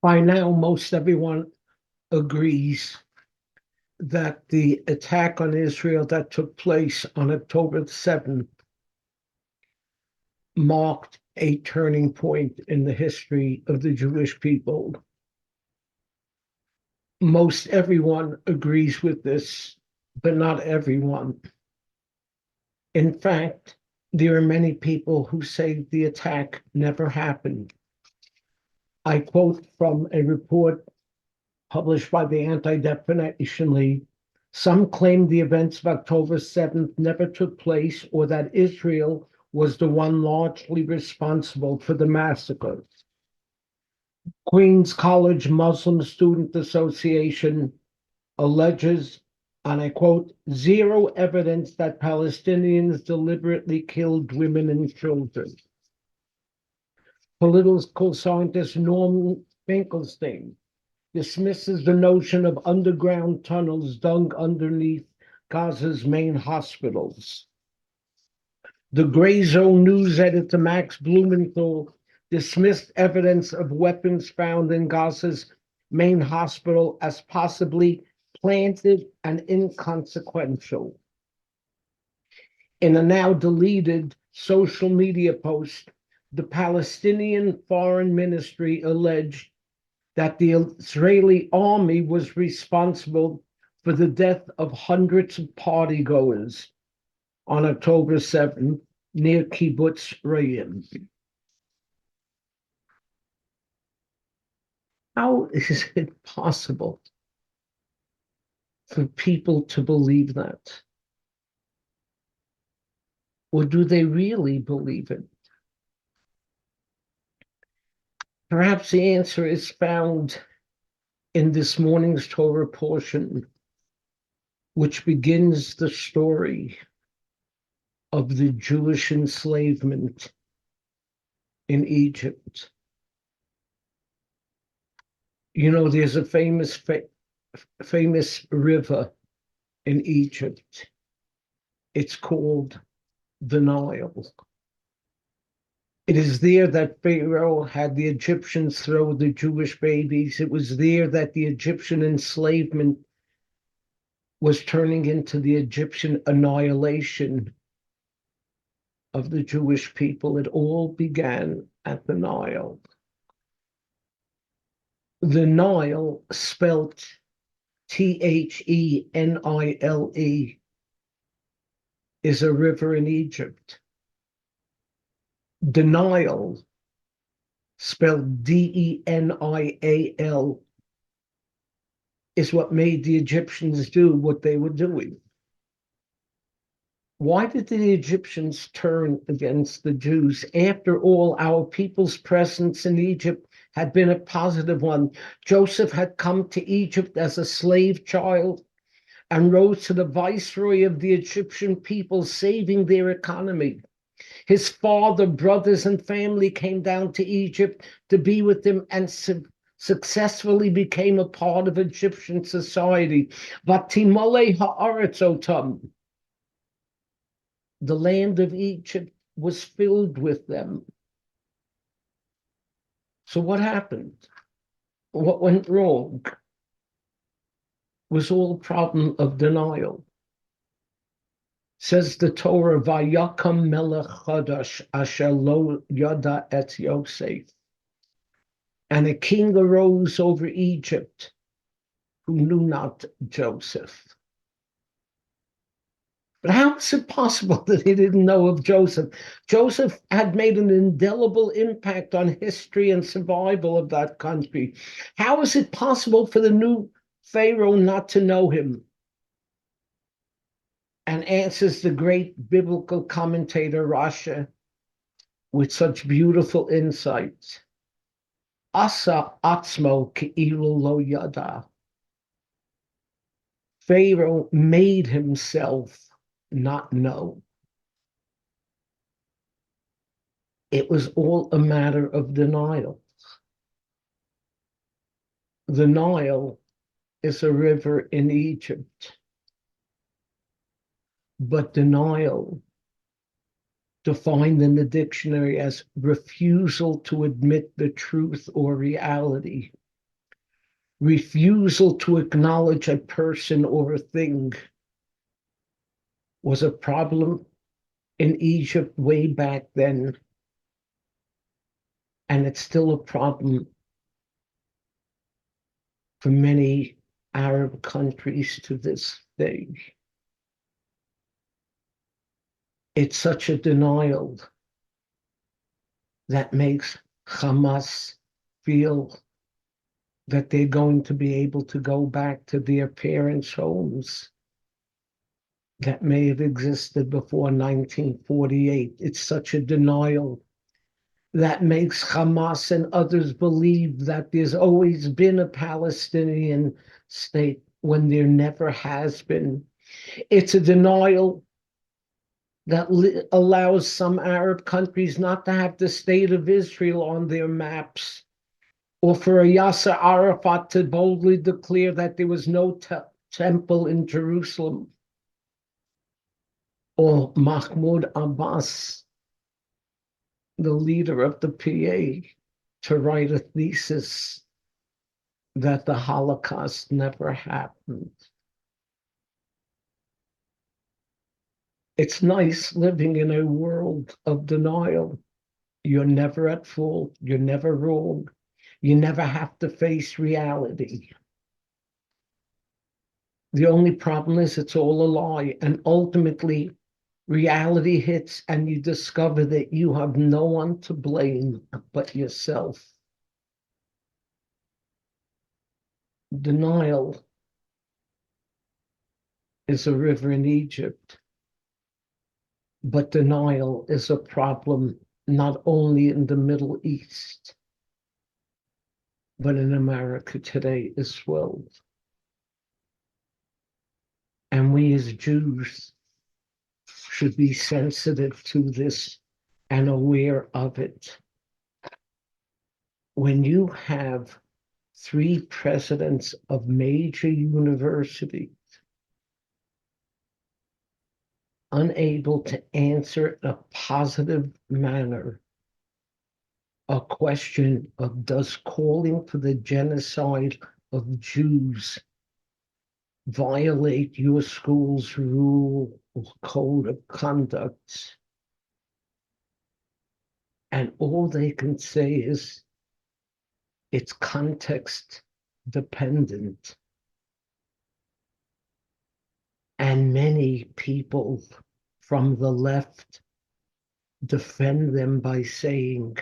By now, most everyone agrees that the attack on Israel that took place on October 7th marked a turning point in the history of the Jewish people. Most everyone agrees with this, but not everyone. In fact, there are many people who say the attack never happened. I quote from a report published by the Anti-Defamation League. Some claim the events of October 7th never took place or that Israel was the one largely responsible for the massacres. Queens College Muslim Student Association alleges, and I quote, zero evidence that Palestinians deliberately killed women and children. Political scientist Norman Finkelstein dismisses the notion of underground tunnels dug underneath Gaza's main hospitals. The Gray Zone news editor Max Blumenthal dismissed evidence of weapons found in Gaza's main hospital as possibly planted and inconsequential. In a now deleted social media post, the Palestinian Foreign Ministry alleged that the Israeli army was responsible for the death of hundreds of partygoers on October 7th near Kibbutz Re'im. How is it possible for people to believe that? Or do they really believe it? Perhaps the answer is found in this morning's Torah portion, which begins the story of the Jewish enslavement in Egypt. You know, there's a famous river in Egypt. It's called the Nile. It is there that Pharaoh had the Egyptians throw the Jewish babies. It was there that the Egyptian enslavement was turning into the Egyptian annihilation of the Jewish people. It all began at the Nile. The Nile, spelt Thenile, is a river in Egypt. Denial, spelled Denial, is what made the Egyptians do what they were doing. Why did the Egyptians turn against the Jews? After all, our people's presence in Egypt had been a positive one. Joseph had come to Egypt as a slave child and rose to the viceroy of the Egyptian people, saving their economy. His father, brothers, and family came down to Egypt to be with him and successfully became a part of Egyptian society. Vatimole haaretz otam. The land of Egypt was filled with them. So what happened? What went wrong? Was all a problem of denial. Says the Torah, Vayakam melech chadash asher lo yada et Yosef. And a king arose over Egypt who knew not Joseph. But how is it possible that he didn't know of Joseph? Joseph had made an indelible impact on history and survival of that country. How is it possible for the new Pharaoh not to know him? And answers the great biblical commentator Rashi with such beautiful insights. Asa atzmo ke'ilu lo yada. Pharaoh made himself not know. It was all a matter of denial. The Nile is a river in Egypt, but denial, defined in the dictionary as refusal to admit the truth or reality, refusal to acknowledge a person or a thing was a problem in Egypt way back then, and it's still a problem for many Arab countries to this day. It's such a denial that makes Hamas feel that they're going to be able to go back to their parents' homes that may have existed before 1948. It's such a denial that makes Hamas and others believe that there's always been a Palestinian state when there never has been. It's a denial that allows some Arab countries not to have the state of Israel on their maps, or for Yasser Arafat to boldly declare that there was no temple in Jerusalem, or Mahmoud Abbas, the leader of the PA, to write a thesis that the Holocaust never happened. It's nice living in a world of denial. You're never at fault. You're never wrong. You never have to face reality. The only problem is it's all a lie. And ultimately, reality hits and you discover that you have no one to blame but yourself. Denial is a river in Egypt, but denial is a problem not only in the Middle East, but in America today as well. And we as Jews should be sensitive to this and aware of it. When you have 3 presidents of major universities unable to answer in a positive manner a question of does calling for the genocide of Jews violate your school's rule or code of conduct, and all they can say is it's context dependent. And many people from the left defend them by saying,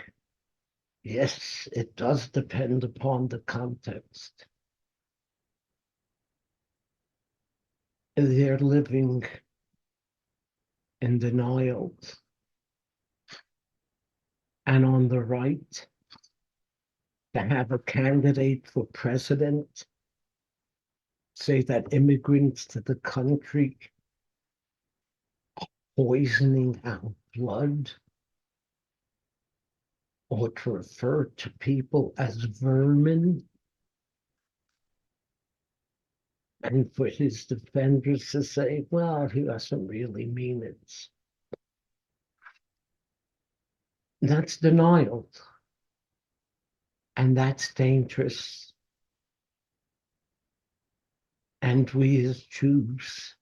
yes, it does depend upon the context. They're living in denial. And on the right, to have a candidate for president say that immigrants to the country poisoning our blood, or to refer to people as vermin, and for his defenders to say, well, he doesn't really mean it. That's denial. And that's dangerous. And we as Jews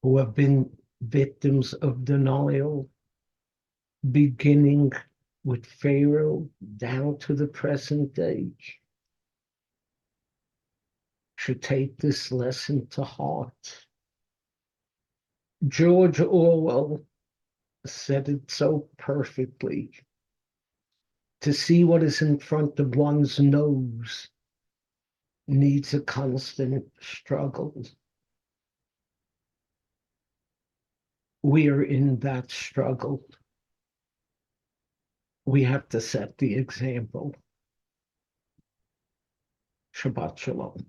who have been victims of denial, beginning with Pharaoh down to the present day, should take this lesson to heart. George Orwell said it so perfectly. To see what is in front of one's nose needs a constant struggle. We are in that struggle. We have to set the example. Shabbat Shalom.